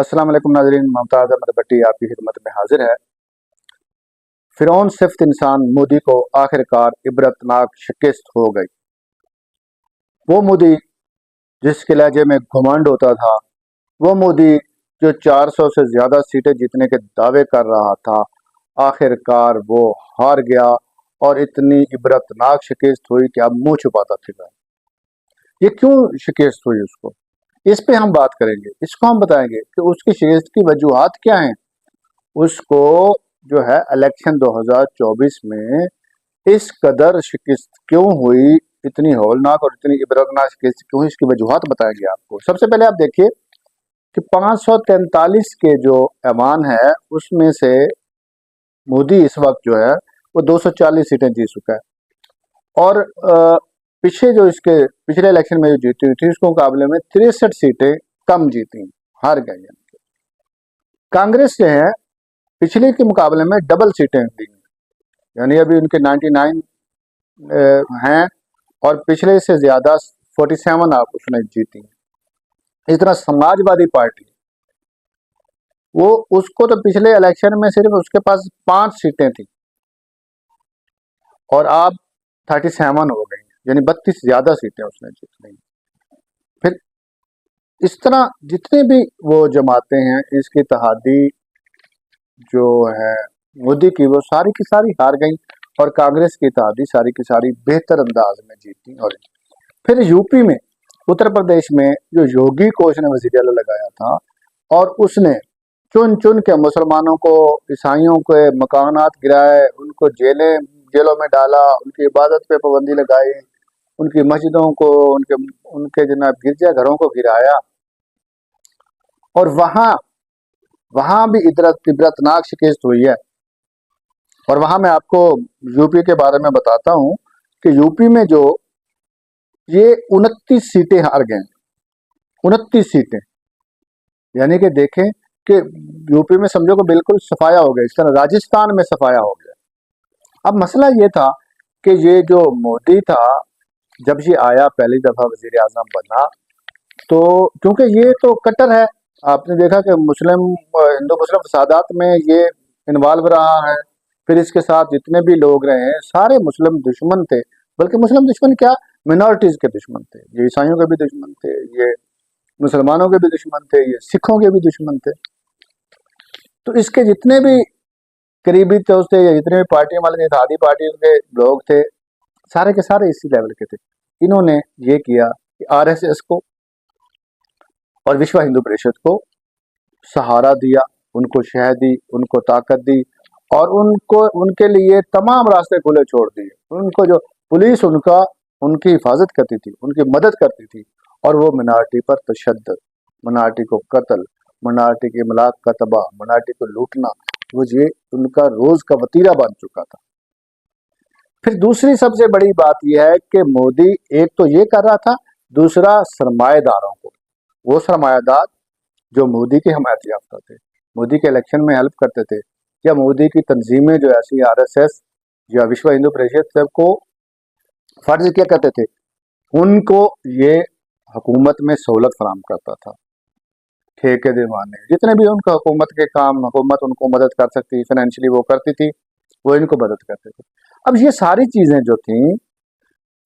अस्सलाम वालेकुम नाज़रीन, मुमताज़ अहमद भट्टी आपकी खिदमत में हाजिर है। फिरौन सिफ्त इंसान मोदी को आखिरकार इबरतनाक शिकस्त हो गई। वो मोदी जिसके लहजे में घमंड होता था, वो मोदी जो 400 से ज़्यादा सीटें जीतने के दावे कर रहा था, आखिरकार वो हार गया और इतनी इबरतनाक शिकस्त हुई कि अब मुंह छुपाता फिरा। ये क्यों शिकस्त हुई उसको, इस पे हम बात करेंगे। इसको हम बताएंगे कि उसकी शिकस्त की वजूहात क्या हैं। उसको जो है इलेक्शन 2024 में इस कदर शिकस्त क्यों हुई, इतनी हौलनाक और इतनी इबरतनाक शिकस्त क्यों हुई, इसकी वजूहात बताएंगे आपको। सबसे पहले आप देखिए कि 543 के जो ऐवान है उसमें से मोदी इस वक्त जो है वो 240 सीटें जीत चुका है और पीछे जो इसके पिछले इलेक्शन में जो जीती हुई थी उसके मुकाबले में 63 सीटें कम जीती, हार गई। कांग्रेस जो है पिछले के मुकाबले में डबल सीटें दी, यानी अभी उनके 99 हैं और पिछले से ज्यादा 47 आप उसने जीती। इस तरह समाजवादी पार्टी, वो उसको तो पिछले इलेक्शन में सिर्फ उसके पास 5 सीटें थी और आप 37 हो गई, यानी 32 ज्यादा सीटें उसने जीत ली। फिर इस तरह जितने भी वो जमातें हैं, इसकी इत्तेहादी जो है मोदी की, वो सारी की सारी हार गई और कांग्रेस की इत्तेहादी सारी की सारी बेहतर अंदाज में जीती। और फिर यूपी में, उत्तर प्रदेश में जो योगी को उसने वज़ीर लगाया था और उसने चुन चुन के मुसलमानों को, ईसाइयों के मकानात गिराए, उनको जेलों में डाला, उनकी इबादत पे पाबंदी लगाई, उनकी मस्जिदों को, उनके उनके जनाब गिरजा घरों को गिराया और वहां वहां भी इबरतनाक शिकस्त हुई है। और वहां मैं आपको यूपी के बारे में बताता हूं कि यूपी में जो ये 29 सीटें हार गए, 29 सीटें, यानी कि देखें कि यूपी में समझो कि बिल्कुल सफाया हो गया, इस तरह राजस्थान में सफाया हो गया। अब मसला ये था कि ये जो मोदी था, जब ये आया पहली दफा वजीर आजम बना, तो क्योंकि ये तो कट्टर है, आपने देखा कि मुस्लिम हिंदू मुस्लिम फसादात में ये इन्वॉल्व रहा है। फिर इसके साथ जितने भी लोग रहे हैं सारे मुस्लिम दुश्मन थे, बल्कि मुस्लिम दुश्मन क्या, मिनॉरिटीज के दुश्मन थे। ये ईसाइयों के भी दुश्मन थे, ये मुसलमानों के भी दुश्मन थे, ये सिखों के भी दुश्मन थे। तो इसके जितने भी करीबी दोस्त थे या जितने भी पार्टियों वाले इत्तेहादी पार्टियों के लोग थे, सारे के सारे इसी लेवल के थे। इन्होंने ये किया कि आरएसएस को और विश्व हिंदू परिषद को सहारा दिया, उनको शह दी, उनको ताकत दी और उनको उनके लिए तमाम रास्ते खुले छोड़ दिए। उनको जो पुलिस उनकी हिफाजत करती थी, उनकी मदद करती थी, और वो मिनार्टी पर तशद्दुद, मिनार्टी को कत्ल, मिनार्टी की इमलाक का तबाह, मिनार्टी को लूटना, वो ये उनका रोज का वतीरा बन चुका था। फिर दूसरी सबसे बड़ी बात यह है कि मोदी एक तो ये कर रहा था, दूसरा सरमाएदारों को, वो सरमायादार जो मोदी के हमायत याफ्ता थे, मोदी के इलेक्शन में हेल्प करते थे, या मोदी की तंजीमें जो ऐसी आरएसएस या विश्व हिंदू परिषद को फर्ज क्या करते थे, उनको ये हुकूमत में सहूलत फराम करता था। ठेके दिलवाने, जितने भी उनका हुकूमत के काम, हुकूमत उनको मदद कर सकती, फाइनेंशियली वो करती थी, वो इनको मदद करते थे। अब ये सारी चीजें जो थी,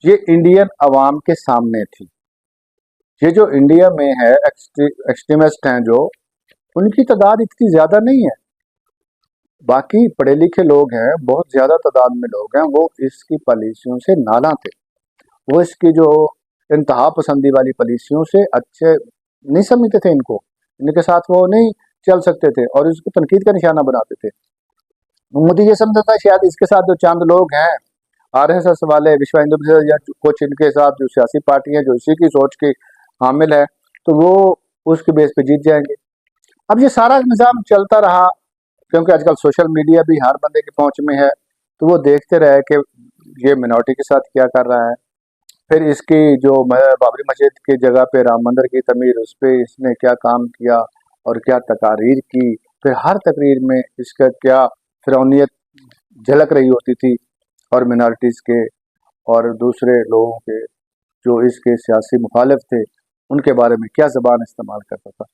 ये इंडियन अवाम के सामने थी। ये जो इंडिया में है एक्सट्रीमिस्ट हैं जो, उनकी तादाद इतनी ज्यादा नहीं है, बाकी पढ़े लिखे लोग हैं, बहुत ज्यादा तादाद में लोग हैं, वो इसकी पॉलिसियों से नाला थे, वो इसकी जो इंतहा पसंदी वाली पॉलिसियों से अच्छे नहीं समझते थे, इनके साथ वो नहीं चल सकते थे और इसको तनकीद का निशाना बनाते थे। मोदी ये समझता था शायद इसके साथ जो चंद लोग हैं आरएसएस वाले, विश्व हिंदू परिषद या कुछ इनके साथ जो सियासी पार्टी है जो इसी की सोच के हामिल है, तो वो उसके बेस पे जीत जाएंगे। अब ये सारा निज़ाम चलता रहा, क्योंकि आजकल सोशल मीडिया भी हर बंदे की पहुंच में है, तो वो देखते रहे कि ये मिनॉरिटी के साथ क्या कर रहा है। फिर इसकी जो बाबरी मस्जिद की जगह पे राम मंदिर की तमीर, उस पर इसने क्या काम किया और क्या तकारीर की, फिर हर तकरीर में इसका क्या फिरौनियत झलक रही होती थी, और मिनॉरिटीज़ के और दूसरे लोगों के जो इसके सियासी मुखालिफ थे उनके बारे में क्या ज़बान इस्तेमाल करता था।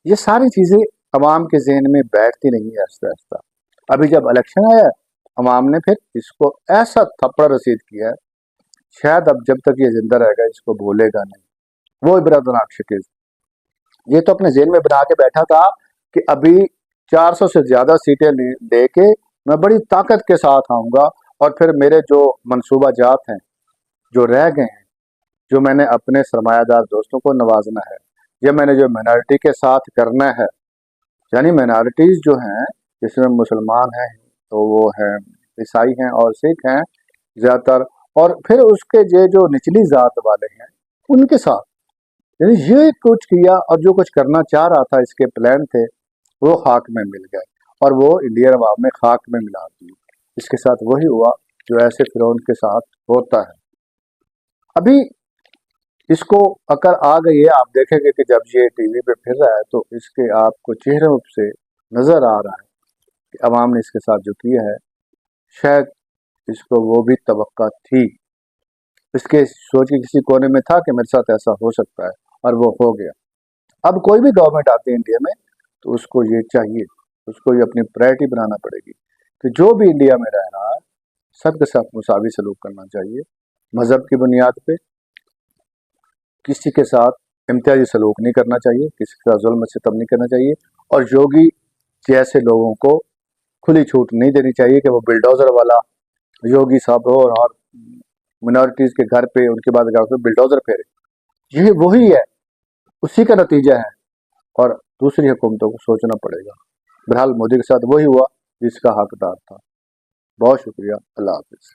ये सारी चीज़ें अवाम के जहन में बैठती नहीं है आहिस्ता आहिस्ता। अभी जब इलेक्शन आया, अवाम ने फिर इसको ऐसा थप्पड़ रसीद किया है, शायद अब जब तक ये जिंदा रहेगा इसको भूलेगा नहीं। वो इबरतनाक शिकस्त, ये तो अपने जेल में बना के बैठा था कि अभी 400 से ज्यादा सीटें दे के मैं बड़ी ताकत के साथ आऊंगा, और फिर मेरे जो मनसूबा जात हैं जो रह गए हैं, जो मैंने अपने सरमायादार दोस्तों को नवाजना है, या मैंने जो माइनॉरिटी के साथ करना है, यानी माइनॉरिटीज जो हैं जिसमें मुसलमान हैं तो वो हैं, ईसाई हैं और सिख हैं ज़्यादातर, और फिर उसके ये जो निचली ज़ात वाले हैं उनके साथ, यानी ये कुछ किया, और जो कुछ करना चाह रहा था, इसके प्लान थे, वो खाक में मिल गए, और वो इंडियन अवाम में खाक में मिला दी। इसके साथ वही हुआ जो ऐसे फिरौन के साथ होता है। अभी इसको अकल आ गई है, आप देखेंगे कि जब ये टीवी पे फिर रहा है तो इसके आपको चेहरों से नज़र आ रहा है कि अवाम ने इसके साथ जो किया है, शायद इसको वो भी तवक्का थी, इसके सोच के किसी कोने में था कि मेरे साथ ऐसा हो सकता है, और वो हो गया। अब कोई भी गवर्नमेंट आती है इंडिया में तो उसको ये चाहिए, उसको ये अपनी प्रायोरिटी बनाना पड़ेगी कि जो भी इंडिया में रह रहा है सबके साथ मुसावी सलूक करना चाहिए, मज़हब की बुनियाद पे किसी के साथ इम्तियाजी सलूक नहीं करना चाहिए, किसी के साथ जुल्म सितम नहीं करना चाहिए, और योगी जैसे लोगों को खुली छूट नहीं देनी चाहिए कि वो बिल्डोज़र वाला योगी साहब हो और मिनॉरिटीज़ के घर पे उनके बाद बिल्डोज़र फेरे। ये वही है, उसी का नतीजा है, और दूसरी हुकूमतों को सोचना पड़ेगा। बहरहाल मोदी के साथ वही हुआ जिसका हकदार था। बहुत शुक्रिया, अल्लाह हाफिज़।